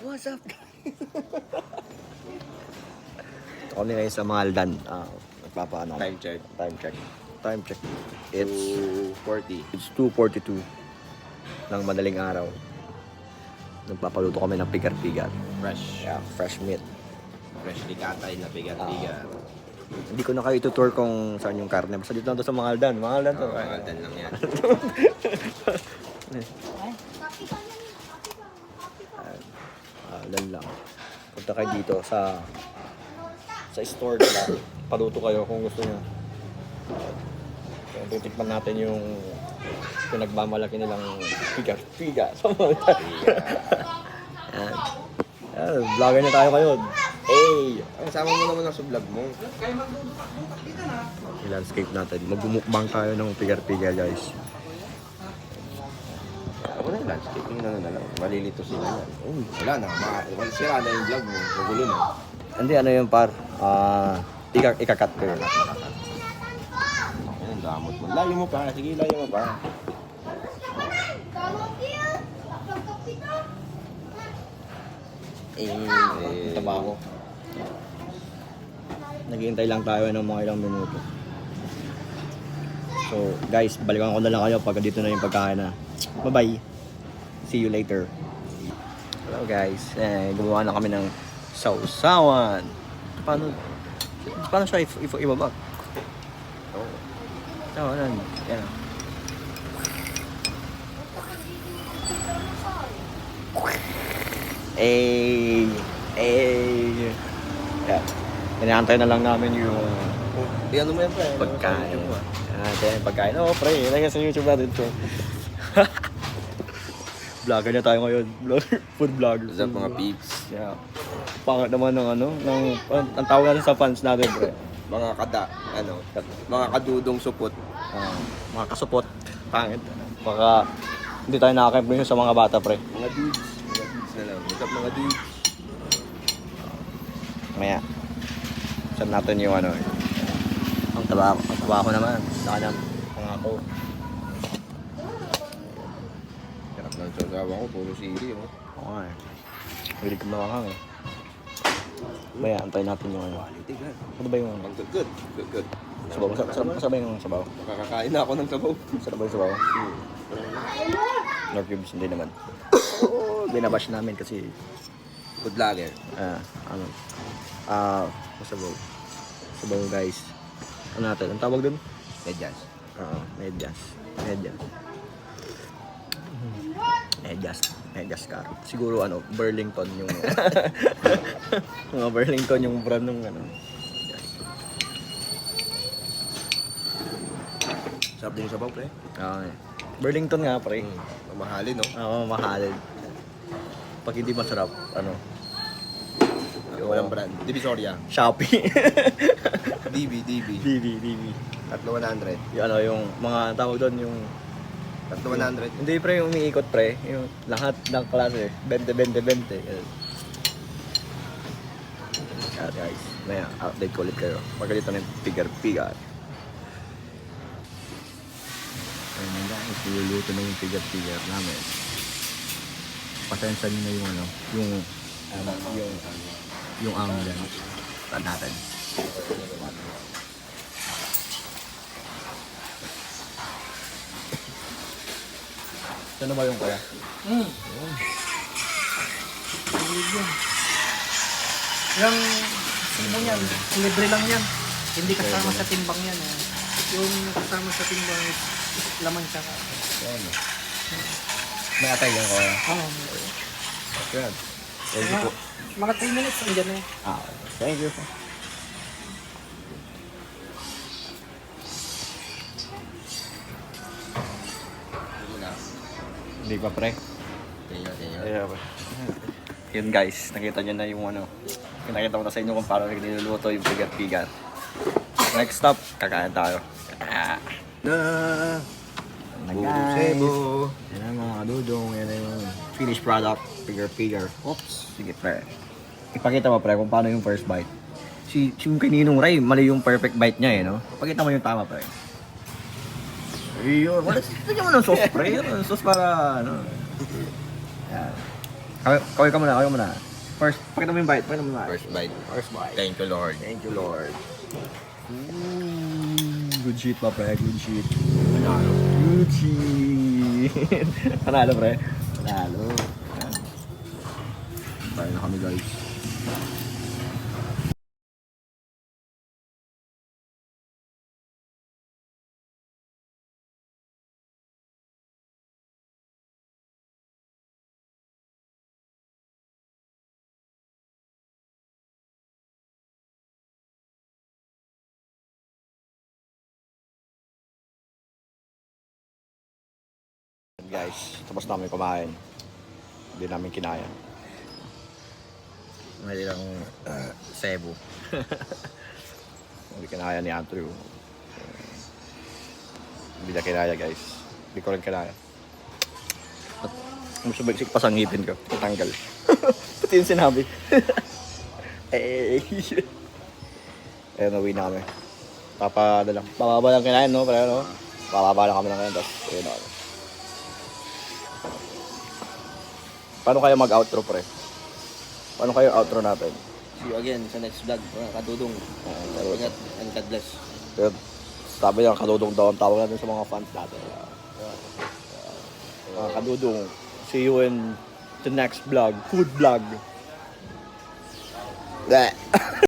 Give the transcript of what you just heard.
What's up? Ito kami ngayon sa Maldan. Nagpapaano. Time check. Time check. It's 2:40. It's 2:42 ng madaling araw. Nagpapaluto kami ng pigar-pigar. Fresh. Yeah, fresh meat. Freshly katay na pigar-pigar. Hindi ko na kayo itutour kung saan yung karne. Basta dito lang to sa Maldan. Maldan to. Maldan lang yan. Maldan lang. Punta kayo dito sa store nila. Paluto kayo kung gusto niyo. Titikman natin yung pinagmamalaki nilang pigar-pigar sa Maldan. Vlogger na tayo ngayon. Hey! Ang sama mo naman sa vlog mo. I-landscape natin. Magmumukbang tayo ng pigar-pigar, guys. Wala yung landscaping na lang. Malilito sila yan. Wala na. Sira na yung vlog mo. Magulo na. Hindi, ano yun, par? Ikakat ko yun. Yan ang damot mo. Layo mo pa. Sige, layo mo pa. Trabaho. Naghihintay lang tayo ng mga ilang minuto. So, guys, balikan ko na lang kayo pag dito na yung pagkain na. Bye-bye. See you later. Hello, guys. Gumawa na kami ng sausawan. Paano siya ibabag? Oo, yan. Yan. Yan. Inaantay na lang namin yung Ano mo yan pa eh. pagkain. Pagkain. Oo, pre. Ilagay sa YouTube natin to. Vlogger na tayo ngayon. Food vlogger. What's up mga peeps? Yeah. Pangat naman ng ang tawag natin sa fans natin, pre. Mga mga kadudong supot. Mga kasupot. Pangit. Baka hindi tayo nakaka-impress sa mga bata, pre. Mga dudes. Mga dudes na lang. What's up mga dudes? Maya. Saan natin yung ang trabaho naman. Saka ng pangako. Sarap ng sasawa ko. Puro sili oh. Oo nga eh. Hilig ko mawakang eh. Maya, antayin natin yung Quality gan. Ano ba yung Good. sabaw? Sabay yung sabaw. Makakakain na ako ng sabaw. Sarap ba yung sabaw? North Cubes, hindi naman. Binabash namin kasi Good vlogger. sabaw. Sabaw, guys. Ano natin? Ang tawag dun? Medyas. Medyas carrot. Siguro Burlington yung mga Burlington yung brand ng Sarap din yung sabaw, pre. Burlington nga, pre. Mamahalin, no? Mahal. Pag hindi masarap, Walang brand. Divisoria. Shopee. DB. DB. 3,100. Yung mga tawag doon yung 3,100. hindi, pre, yung umiikot, pre. Yung lahat ng klase. 20. Guys, maya, update ko ulit kayo. Pagkalito ng pigar-pigar. Ayun guys, niluluto na yung pigar-pigar namin. Pasensya nyo na yung angin dyan. Saan natin? Saan na ba yung kaya? Yung sino yan, libre lang yan. Hindi kasama sa timbang yan. Yung kasama sa timbang is laman siya. May atay yan kaya? Oo. Good. Thank you po. Mga 3 minutes andyan eh. Thank you po. Hindi pa, pre. Tingnan. Yun guys, nakita nyo na yung pinakita ko na sa inyo kung paano niluluto yung pigar-pigar. Next stop, kakain tayo. Guys, yan ang mga kadudong, yan ang yung finished product, pigar-pigar. Oops, sige pre. Ipakita mo pre kung paano yung first bite. Yung kaninong Ray, mali yung perfect bite niya no? Pakita mo yung tama pre. Ayun, wala mo ng sauce pre, sauce para Yan. Kaway ka muna. First, pakita mo yung bite. First bite. First bite. Thank you, Lord. Thank you, Lord. Good shit, pa, pre. Good shit. Good shit. Panalo, pre. Panalo. Tayo na kami, guys. Guys, tapos namin kumain. Hindi namin kinaya. May ilang Cebu. Hindi kinaya ni Andrew. Hindi na kinaya, guys. Hindi ko rin kinaya. At sumiksik pa sa ngipin ko. Tatanggal. Pati yung sinabi. Ayun, nauwi na kami. Bababa lang kinain, no? Pero, no? Bababa lang kami ng kinain. Tapos, ayun na kami. Paano kayo mag-outro, pre? Paano kayo outro natin? See you again sa next vlog. Kadudong. Ingat and God bless. Pero, sabi niya, kadudong daw ang tawag natin sa mga fans natin. Kadudong, see you in the next vlog. Food vlog.